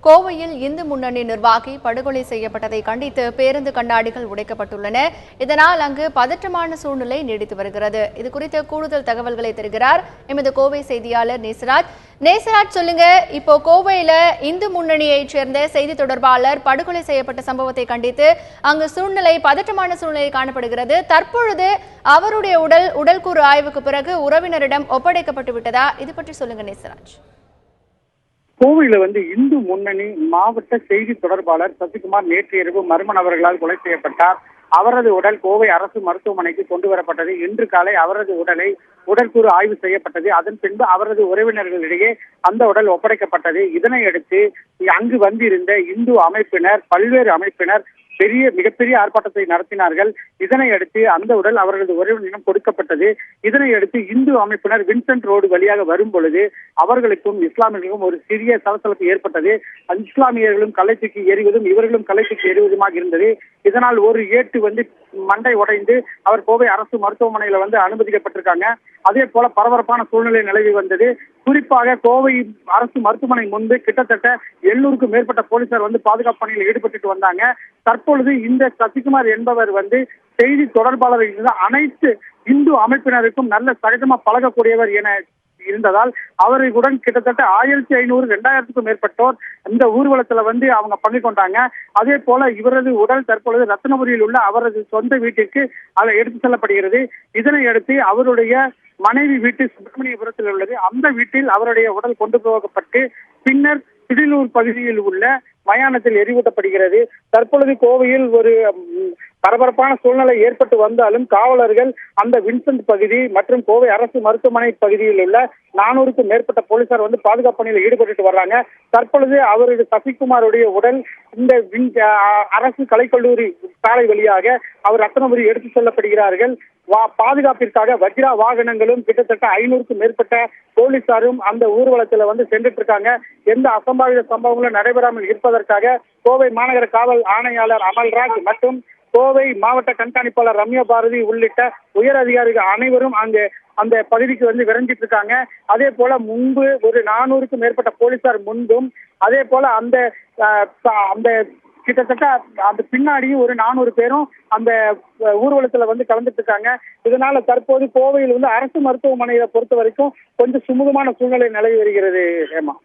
கோவையில் இந்து முன்னணி நிர்வாகி படுகொலை செய்யப்பட்டதை கண்டித்து பேருந்து கண்ணாடிகள் உடைக்கப்பட்டுள்ளன. இதனால் அங்கு பதற்றமான சூழ்நிலை நீடித்து வருகிறது. இது குறித்த கூடுதல் தகவல்களை தருகிறார் எமது கோவை செய்தியாளர் நேசராஜ். நேசராஜ், சொல்லுங்க, இப்போ கோவையில இந்து முன்னணியைச் சேர்ந்த செய்தி தொடர்பாளர் படுகொலை செய்யப்பட்ட சம்பவத்தை கண்டித்து அங்கு பதற்றமான சூழ்நிலை காணப்படுகிறது. தற்பொழுது அவருடைய உடல்கூறு ஆய்வுக்கு பிறகு உறவினரிடம் ஒப்படைக்கப்பட்டு விட்டதா? இது பற்றி சொல்லுங்க நேசராஜ். கோவையில இந்து முன்னணி மாவட்ட செய்தி தொடர்பாளர் சசிகுமார் நேற்று இரவு மர்ம நபர்களால் கொலை செய்யப்பட்டார். அவரது உடல் கோவை அரசு மருத்துவமனைக்கு கொண்டு வரப்பட்டது. இன்று காலை அவரது உடற்கூறு ஆய்வு செய்யப்பட்டது. அதன் பின்பு அவரது உறவினர்களிடையே அந்த உடல் ஒப்படைக்கப்பட்டது. இதனையடுத்து அங்கு வந்திருந்த இந்து அமைப்பினர், பல்வேறு அமைப்பினர் மிகப்பெரிய ஆர்ப்பாட்டத்தை நடத்தினார்கள். இதனையடுத்து அந்த உடல் அவர்களது உறவினரிடம் கொடுக்கப்பட்டது. இதனையடுத்து இந்து அமைப்பினர் வின்சென்ட் ரோடு வழியாக வரும் பொழுது அவர்களுக்கும் இஸ்லாமியர்களுக்கும் ஒரு சிறிய சலசலப்பு ஏற்பட்டது. இஸ்லாமியர்களும் கலை தூக்கி எறிவதும் இவர்களும் கலை தூக்கி எறிவதுமாக இருந்தது. இதனால் ஒரு ஏட்டு மண்டை உடைந்து அவர் கோவை அரசு மருத்துவமனையில அனுமதிக்கப்பட்டிருக்காங்க. அதே போல பரபரப்பான சூழ்நிலை நிலவி வந்தது. குறிப்பாக கோவை அரசு மருத்துவமனை முன்பு கிட்டத்தட்ட 700க்கும் மேற்பட்ட போலீசார் பாதுகாப்பு பணியில் ஈடுபட்டு வந்தாங்க. தற்பொழுது இந்த சசிகுமார் என்பவர் செய்தி தொடர்பாளர்கள் அனைத்து இந்து அமைப்பினருக்கும் நல்ல சகஜமா பழகக்கூடியவர் என இருந்ததால் அவர்களுடன் கிட்டத்தட்ட 1500 2000க்கும் மேற்பட்டோர் இந்த ஊர்வலத்துல அவங்க பங்கு கொண்டாங்க. அதே போல இவரது உடல் தற்பொழுது ரத்னபுரியில் உள்ள அவரது சொந்த வீட்டிற்கு அதை எடுத்து செல்லப்படுகிறது. இதனையடுத்து அவருடைய மனைவி வீட்டு சுப்பிரமணியபுரத்தில் உள்ளது. அந்த வீட்டில் அவருடைய உடல் கொண்டு போகப்பட்டு பின்னர் சிடிலூர் பகுதியில் உள்ள மயானத்தில் எரிவூட்டப்படுகிறது. தற்பொழுது கோவையில் ஒரு பரபரப்பான சூழ்நிலை ஏற்பட்டு வந்தாலும் காவலர்கள் அந்த வின்சென்ட் பகுதி மற்றும் கோவை அரசு மருத்துவமனை பகுதியில் உள்ள 400க்கும் மேற்பட்ட போலீசார் பாதுகாப்பு பணியில் ஈடுபட்டு வர்றாங்க. தற்பொழுது அவருடைய சசிகுமாருடைய உடல் இந்த அரசு கலைக்கல்லூரி சாலை வழியாக அவர் ரத்னபுரி எடுத்து செல்லப்படுகிறார்கள். பாதுகாப்பிற்காக வஜ்ரா வாகனங்களும் கிட்டத்தட்ட 500க்கும் மேற்பட்ட போலீசாரும் அந்த ஊர்வலத்துல சென்றுட்டு இருக்காங்க. எந்த அசம்பாவித சம்பவங்களும் நடைபெறாமல் இருப்பதற்காக கோவை மாநகர காவல் ஆணையாளர் அமல்ராஜ் மற்றும் கோவை மாவட்ட கண்காணிப்பாளர் ரம்யா பாரதி உள்ளிட்ட உயர் அதிகாரிகள் அனைவரும் அங்கு அந்த பகுதிக்கு விரைஞ்சிட்டு இருக்காங்க. அதே போல முன்பு ஒரு 400க்கும் மேற்பட்ட போலீசார் முன்பும் அதே போல அந்த கிட்டத்தட்ட அந்த பின்னாடி ஒரு 400 பேரும் அந்த ஊர்வலத்துல கலந்துட்டு இருக்காங்க. இதனால தற்போது கோவையில் அரசு மருத்துவமனையை பொறுத்த வரைக்கும் கொஞ்சம் சுமூகமான சூழ்நிலை நிலவி வருகிறது. ஹேமா.